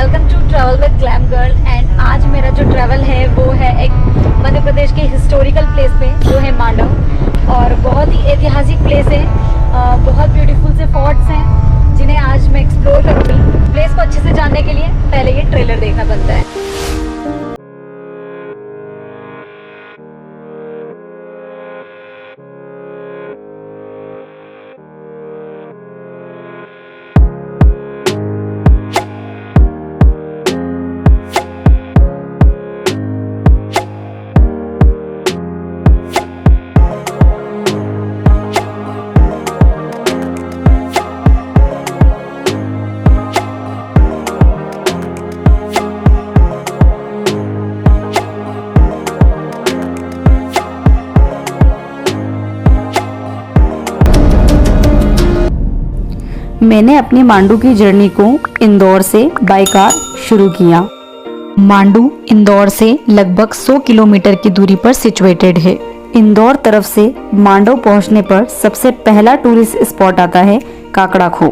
Welcome to travel with glam girl. And आज मेरा जो ट्रैवल है वो है एक मध्य प्रदेश के हिस्टोरिकल प्लेस पे जो है मांडव। और बहुत ही ऐतिहासिक प्लेस है, बहुत ब्यूटीफुल से फोर्ट्स हैं जिन्हें आज मैं एक्सप्लोर करूँगी। प्लेस को अच्छे से जानने के लिए पहले ये ट्रेलर देखना बनता है। मैंने अपनी मांडू की जर्नी को इंदौर से बाय कार शुरू किया। मांडू इंदौर से लगभग 100 किलोमीटर की दूरी पर सिचुएटेड है। इंदौर तरफ से मांडव पहुंचने पर सबसे पहला टूरिस्ट स्पॉट आता है काकड़ा खो।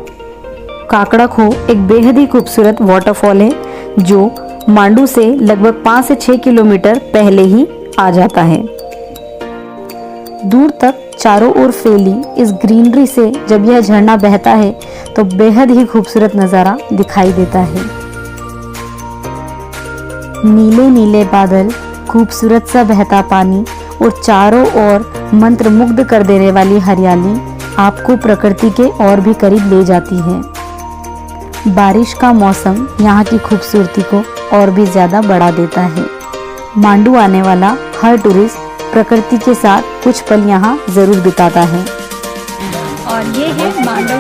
काकड़ा खो एक बेहद ही खूबसूरत वाटरफॉल है जो मांडू से लगभग 5 से 6 किलोमीटर पहले ही आ जाता है। दूर तक चारों ओर फैली इस ग्रीनरी से जब यह झरना बहता है तो बेहद ही खूबसूरत नज़ारा दिखाई देता है। नीले नीले बादल, खूबसूरत सा बहता पानी और चारों ओर मंत्रमुग्ध कर देने वाली हरियाली आपको प्रकृति के और भी करीब ले जाती है। बारिश का मौसम यहाँ की खूबसूरती को और भी ज़्यादा बढ़ा देता है। मांडू आने वाला हर टूरिस्ट प्रकृति के साथ कुछ पल यहाँ जरूर बिताता है। और ये है मांडव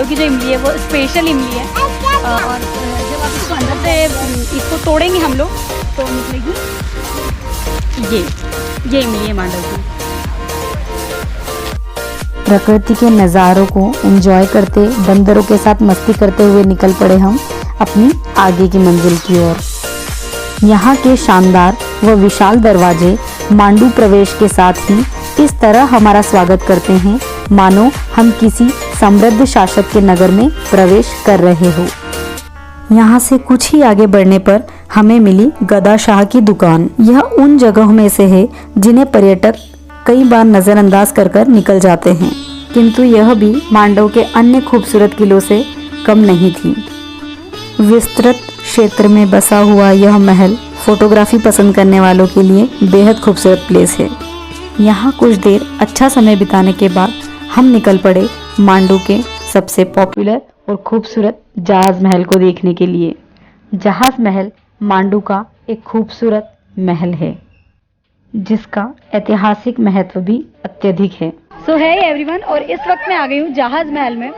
की जो इमली है वो स्पेशल इमली है। और जब आप इसको अंदर से इसको तोड़ेंगे हम लोग तो निकलेगी ये इमली है मांडव की। प्रकृति के नज़ारों को एंजॉय करते, बंदरों के साथ मस्ती करते हुए निकल पड़े हम अपनी आगे की मंजिल की ओर। यहाँ के शानदार व विशाल दरवाजे मांडू प्रवेश के साथ ही इस तरह हमारा स्वागत करते हैं मानो हम किसी समृद्ध शासक के नगर में प्रवेश कर रहे हो। यहाँ से कुछ ही आगे बढ़ने पर हमें मिली गदा शाह की दुकान। यह उन जगहों में से है जिन्हें पर्यटक कई बार नज़रअंदाज कर कर निकल जाते हैं, किंतु यह भी मांडव के अन्य खूबसूरत किलों से कम नहीं थी। विस्तृत क्षेत्र में बसा हुआ यह महल फोटोग्राफी पसंद करने वालों के लिए बेहद खूबसूरत प्लेस है। यहाँ कुछ देर अच्छा समय बिताने के बाद हम निकल पड़े मांडू के सबसे पॉपुलर और खूबसूरत जहाज महल को देखने के लिए। जहाज महल मांडू का एक खूबसूरत महल है जिसका ऐतिहासिक महत्व भी अत्यधिक है। सो है एवरीवन, और इस वक्त मैं आ गई हूँ जहाज महल में।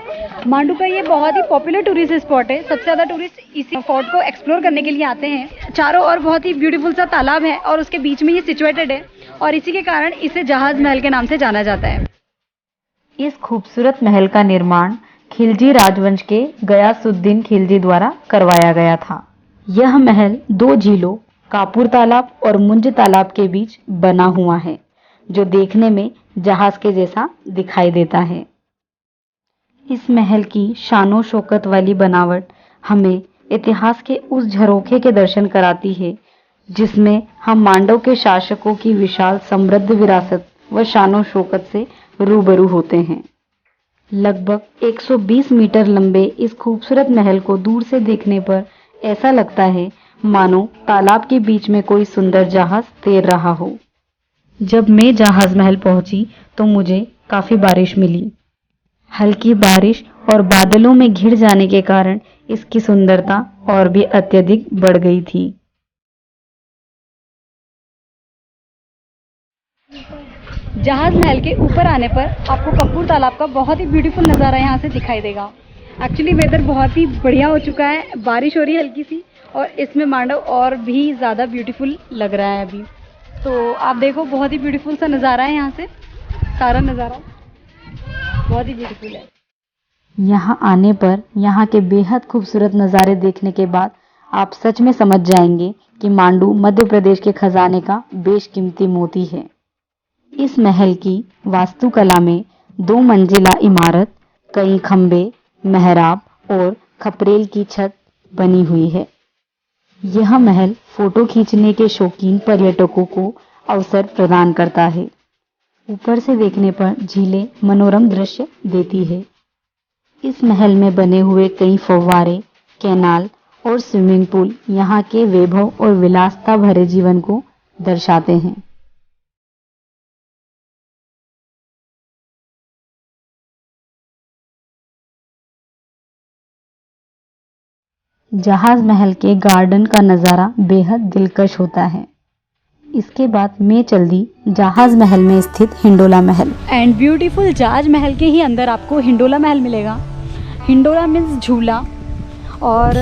मांडू का ये बहुत ही पॉपुलर टूरिस्ट स्पॉट है। सबसे ज़्यादा टूरिस्ट इसी फोर्ट को एक्सप्लोर करने के लिए आते हैं। चारों ओर बहुत ही ब्यूटीफुल सा तालाब है और उसके बीच में ये सिचुएटेड है और इसी के कारण इसे जहाज महल के नाम से जाना जाता है। इस खूबसूरत महल का निर्माण खिलजी राजवंश के गयासुद्दीन खिलजी द्वारा करवाया गया था। यह महल 2 झीलों कापुर तालाब और मुंज तालाब के बीच बना हुआ है जो देखने में जहाज के जैसा दिखाई देता है। इस महल की शानो शौकत वाली बनावट हमें इतिहास के उस झरोखे के दर्शन कराती है जिसमें हम मांडव के शासकों की विशाल समृद्ध विरासत व शानो शौकत से रूबरू होते हैं। लगभग 120 मीटर लंबे इस खूबसूरत महल को दूर से देखने पर ऐसा लगता है मानो तालाब के बीच में कोई सुंदर जहाज तैर रहा हो। जब मैं जहाज महल पहुंची तो मुझे काफी बारिश मिली। हल्की बारिश और बादलों में घिर जाने के कारण इसकी सुंदरता और भी अत्यधिक बढ़ गई थी। जहाज महल के ऊपर आने पर आपको कपूर तालाब का बहुत ही ब्यूटीफुल नज़ारा यहाँ से दिखाई देगा। एक्चुअली वेदर बहुत ही बढ़िया हो चुका है, बारिश हो रही है हल्की सी और इसमें मांडव और भी ज़्यादा ब्यूटीफुल लग रहा है अभी। तो आप देखो बहुत ही ब्यूटीफुल सा नज़ारा है, यहाँ से सारा नज़ारा बहुत ही ब्यूटीफुल है। यहाँ आने पर यहाँ के बेहद खूबसूरत नज़ारे देखने के बाद आप सच में समझ जाएंगे कि मांडू मध्य प्रदेश के खजाने का बेशकीमती मोती है। इस महल की वास्तुकला में 2 मंजिला इमारत, कई खंबे, मेहराब और खपरेल की छत बनी हुई है। यह महल फोटो खींचने के शौकीन पर्यटकों को अवसर प्रदान करता है। ऊपर से देखने पर झीलें मनोरम दृश्य देती है। इस महल में बने हुए कई फव्वारे, कैनाल और स्विमिंग पूल यहाँ के वैभव और विलासता भरे जीवन को दर्शाते हैं। जहाज महल के गार्डन का नज़ारा बेहद दिलकश होता है। इसके बाद मैं चल दी जहाज महल में स्थित हिंडोला महल। एंड ब्यूटीफुल जहाज महल के ही अंदर आपको हिंडोला महल मिलेगा। हिंडोला मीन्स झूला, और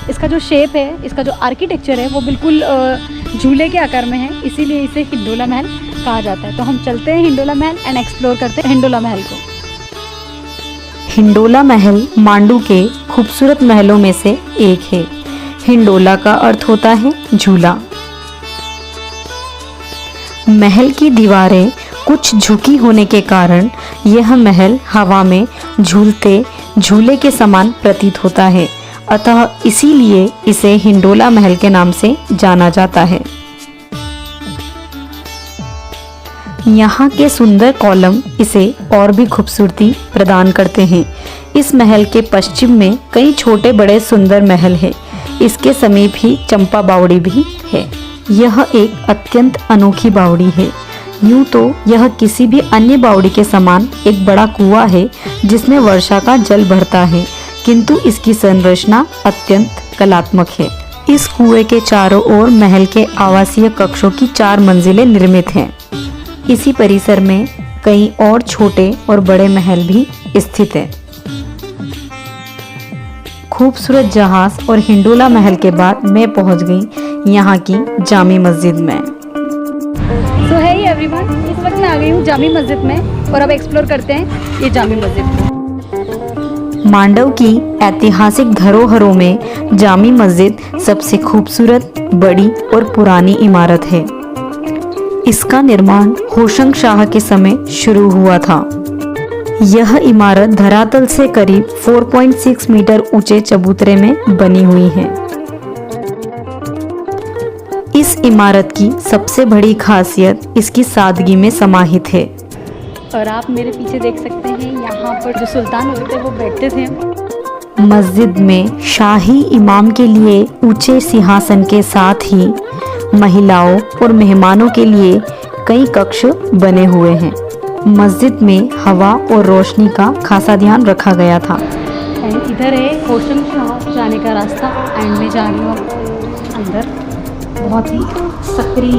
इसका जो शेप है, इसका जो आर्किटेक्चर है वो बिल्कुल झूले के आकार में है, इसीलिए इसे हिंडोला महल कहा जाता है। तो हम चलते हैं हिंडोला महल एंड एक्सप्लोर करते हैं हिंडोला महल को। हिंडोला महल मांडू के खूबसूरत महलों में से एक है। हिंडोला का अर्थ होता है झूला। महल की दीवारें कुछ झुकी होने के कारण यह महल हवा में झूलते झूले के समान प्रतीत होता है, अतः इसीलिए इसे हिंडोला महल के नाम से जाना जाता है। यहाँ के सुंदर कॉलम इसे और भी खूबसूरती प्रदान करते हैं। इस महल के पश्चिम में कई छोटे बड़े सुंदर महल है। इसके समीप ही चंपा बावड़ी भी है। यह एक अत्यंत अनोखी बावड़ी है। यूं तो यह किसी भी अन्य बावड़ी के समान एक बड़ा कुआं है जिसमें वर्षा का जल भरता है, किंतु इसकी संरचना अत्यंत कलात्मक है। इस कुएं के चारों ओर महल के आवासीय कक्षों की 4 मंजिलें निर्मित हैं। इसी परिसर में कई और छोटे और बड़े महल भी स्थित हैं। खूबसूरत जहाज और हिंडोला महल के बाद मैं पहुंच गई यहाँ की जामी मस्जिद में। सो है एवरीवन, इस वक्त मैं आ गई हूँ जामी मस्जिद में और अब एक्सप्लोर करते हैं ये जामी मस्जिद। मांडव की ऐतिहासिक धरोहरों में जामी मस्जिद सबसे खूबसूरत, बड़ी और पुरानी इमारत है। इसका निर्माण होशंग शाह के समय शुरू हुआ था। यह इमारत धरातल से करीब 4.6 मीटर ऊंचे चबूतरे में बनी हुई है। इस इमारत की सबसे बड़ी खासियत इसकी सादगी में समाहित है। और आप मेरे पीछे देख सकते हैं, यहाँ पर जो सुल्तान होते थे वो बैठते थे। मस्जिद में शाही इमाम के लिए ऊंचे सिंहासन के साथ ही महिलाओं और मेहमानों के लिए कई कक्ष बने हुए हैं। मस्जिद में हवा और रोशनी का खासा ध्यान रखा गया था। एंड इधर है होशंग शाह जाने का रास्ता एंड मैं जा रही हूँ अंदर। बहुत ही सकरी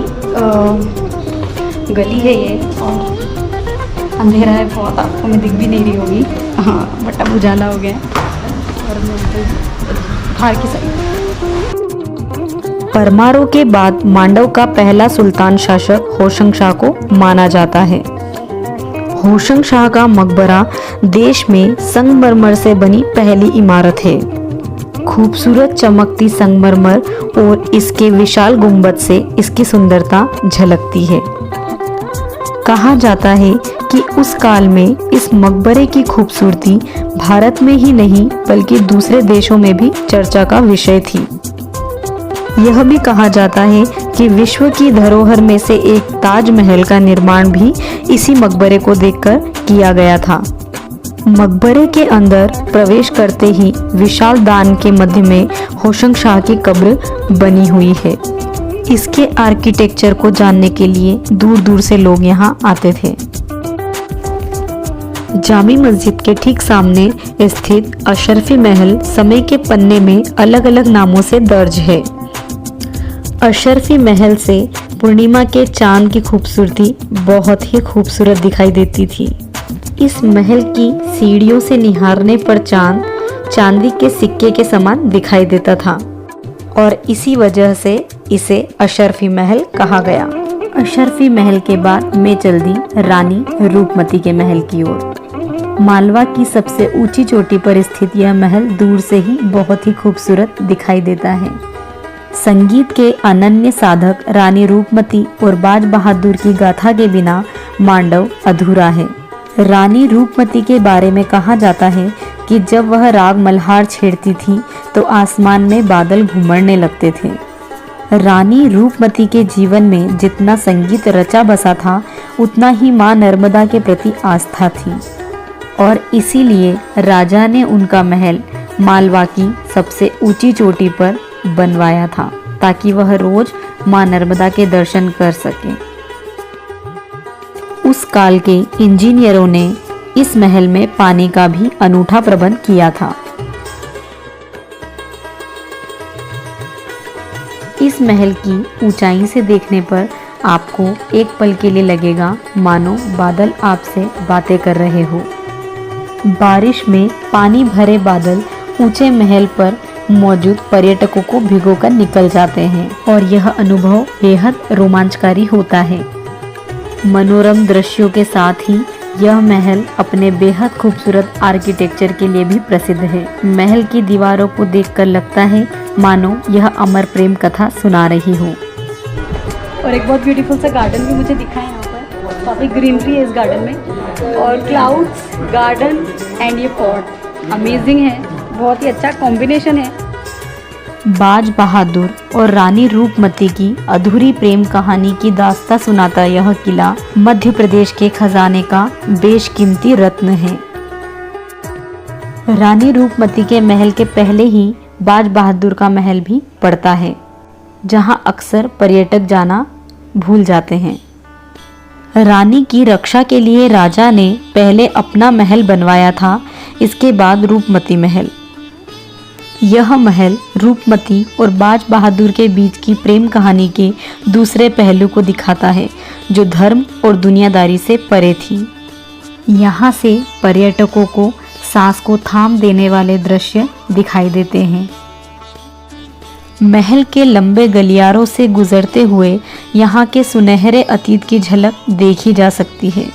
गली है ये और अंधेरा है बहुत, आपको मैं दिख भी नहीं रही होगी। हाँ, बट अब उजाला हो गया और मैं बाहर की साइड। परमारों के बाद मांडव का पहला सुल्तान शासक होशंग शाह को माना जाता है। होशंग शाह का मकबरा देश में संगमरमर से बनी पहली इमारत है। खूबसूरत चमकती संगमरमर और इसके विशाल गुंबद से इसकी सुंदरता झलकती है। कहा जाता है कि उस काल में इस मकबरे की खूबसूरती भारत में ही नहीं बल्कि दूसरे देशों में भी चर्चा का विषय थी। यह भी कहा जाता है कि विश्व की धरोहर में से एक ताजमहल का निर्माण भी इसी मकबरे को देखकर किया गया था। मकबरे के अंदर प्रवेश करते ही विशाल दान के मध्य में होशंग शाह की कब्र बनी हुई है। इसके आर्किटेक्चर को जानने के लिए दूर दूर से लोग यहाँ आते थे। जामी मस्जिद के ठीक सामने स्थित अशरफी महल समय के पन्ने में अलग अलग नामों से दर्ज है। अशरफी महल से पूर्णिमा के चांद की खूबसूरती बहुत ही खूबसूरत दिखाई देती थी। इस महल की सीढ़ियों से निहारने पर चांद चांदी के सिक्के के समान दिखाई देता था और इसी वजह से इसे अशरफी महल कहा गया। अशरफी महल के बाद मैं चल दी रानी रूपमती के महल की ओर। मालवा की सबसे ऊंची चोटी पर स्थित यह महल दूर से ही बहुत ही खूबसूरत दिखाई देता है। संगीत के अनन्य साधक रानी रूपमती और बाज बहादुर की गाथा के बिना मांडव अधूरा है। रानी रूपमती के बारे में कहा जाता है कि कि जब वह राग मल्हार छेड़ती थी तो आसमान में बादल घुमड़ने लगते थे। रानी रूपमती के जीवन में जितना संगीत रचा बसा था, उतना ही माँ नर्मदा के प्रति आस्था थी और इसीलिए राजा ने उनका महल मालवा की सबसे ऊंची चोटी पर बनवाया था, ताकि वह रोज माँ नर्मदा के दर्शन कर सके। उस काल के इंजीनियरों ने इस महल में पानी का भी अनूठा प्रबंध किया था। इस महल की ऊंचाई से देखने पर आपको एक पल के लिए लगेगा मानो बादल आपसे बातें कर रहे हो। बारिश में पानी भरे बादल ऊंचे महल पर मौजूद पर्यटकों को भिगोकर निकल जाते हैं और यह अनुभव बेहद रोमांचकारी होता है। मनोरम दृश्यों के साथ ही यह महल अपने बेहद खूबसूरत आर्किटेक्चर के लिए भी प्रसिद्ध है। महल की दीवारों को देखकर लगता है मानो यह अमर प्रेम कथा सुना रही हो। और एक बहुत ब्यूटीफुल सा गार्डन भी मुझे दिखा है यहाँ पर, काफ़ी ग्रीनरी है इस गार्डन में और क्लाउड्स, गार्डन एंड ये फोर्ट अमेजिंग है, बहुत ही अच्छा कॉम्बिनेशन है। बाज बहादुर और रानी रूपमती की अधूरी प्रेम कहानी की दास्तां सुनाता यह किला मध्य प्रदेश के खजाने का बेशकीमती रत्न है। रानी रूपमती के महल के पहले ही बाज बहादुर का महल भी पड़ता है, जहां अक्सर पर्यटक जाना भूल जाते हैं। रानी की रक्षा के लिए राजा ने पहले अपना महल बनवाया था, इसके बाद रूपमती महल। यह महल रूपमती और बाज बहादुर के बीच की प्रेम कहानी के दूसरे पहलू को दिखाता है, जो धर्म और दुनियादारी से परे थी। यहाँ से पर्यटकों को सांस को थाम देने वाले दृश्य दिखाई देते हैं। महल के लंबे गलियारों से गुजरते हुए यहाँ के सुनहरे अतीत की झलक देखी जा सकती है,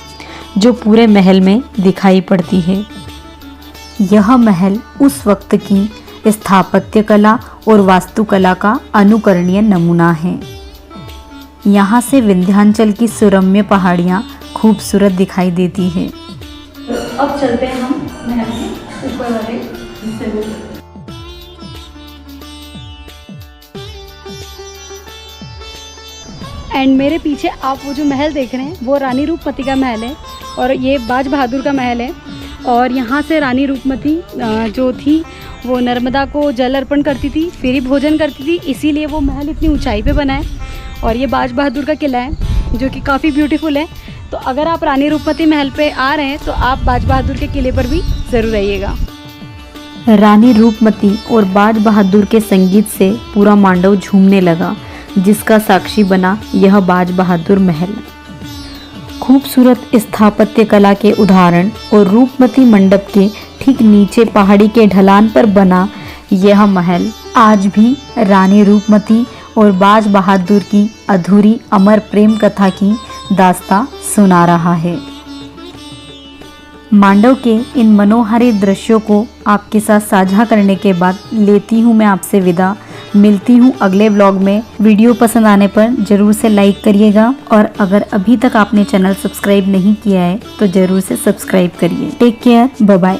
जो पूरे महल में दिखाई पड़ती है। यह महल उस वक्त की स्थापत्य कला और वास्तुकला का अनुकरणीय नमूना है। यहाँ से विंध्याचल की सुरम्य पहाड़ियाँ खूबसूरत दिखाई देती है। अब चलते हैं हम महल के ऊपर वाले हिस्से में। एंड मेरे पीछे आप वो जो महल देख रहे हैं वो रानी रूपमती का महल है और ये बाज बहादुर का महल है। और यहाँ से रानी रूपमती जो थी वो नर्मदा को जल अर्पण करती थी, फिर ही भोजन करती थी, इसीलिए वो महल इतनी ऊंचाई पे बना है। और ये बाज बहादुर का किला है जो कि काफ़ी ब्यूटीफुल है। तो अगर आप रानी रूपमती महल पे आ रहे हैं तो आप बाज बहादुर के किले पर भी ज़रूर रहिएगा। रानी रूपमती और बाज बहादुर के संगीत से पूरा मांडव झूमने लगा, जिसका साक्षी बना यह बाज बहादुर महल। खूबसूरत स्थापत्य कला के उदाहरण और रूपमती मंडप के ठीक नीचे पहाड़ी के ढलान पर बना यह महल आज भी रानी रूपमती और बाज बहादुर की अधूरी अमर प्रेम कथा की दास्तां सुना रहा है। मांडव के इन मनोहारी दृश्यों को आपके साथ साझा करने के बाद लेती हूँ मैं आपसे विदा। मिलती हूँ अगले व्लॉग में। वीडियो पसंद आने पर जरूर से लाइक करिएगा और अगर अभी तक आपने चैनल सब्सक्राइब नहीं किया है तो जरूर से सब्सक्राइब करिए। Take care, bye bye.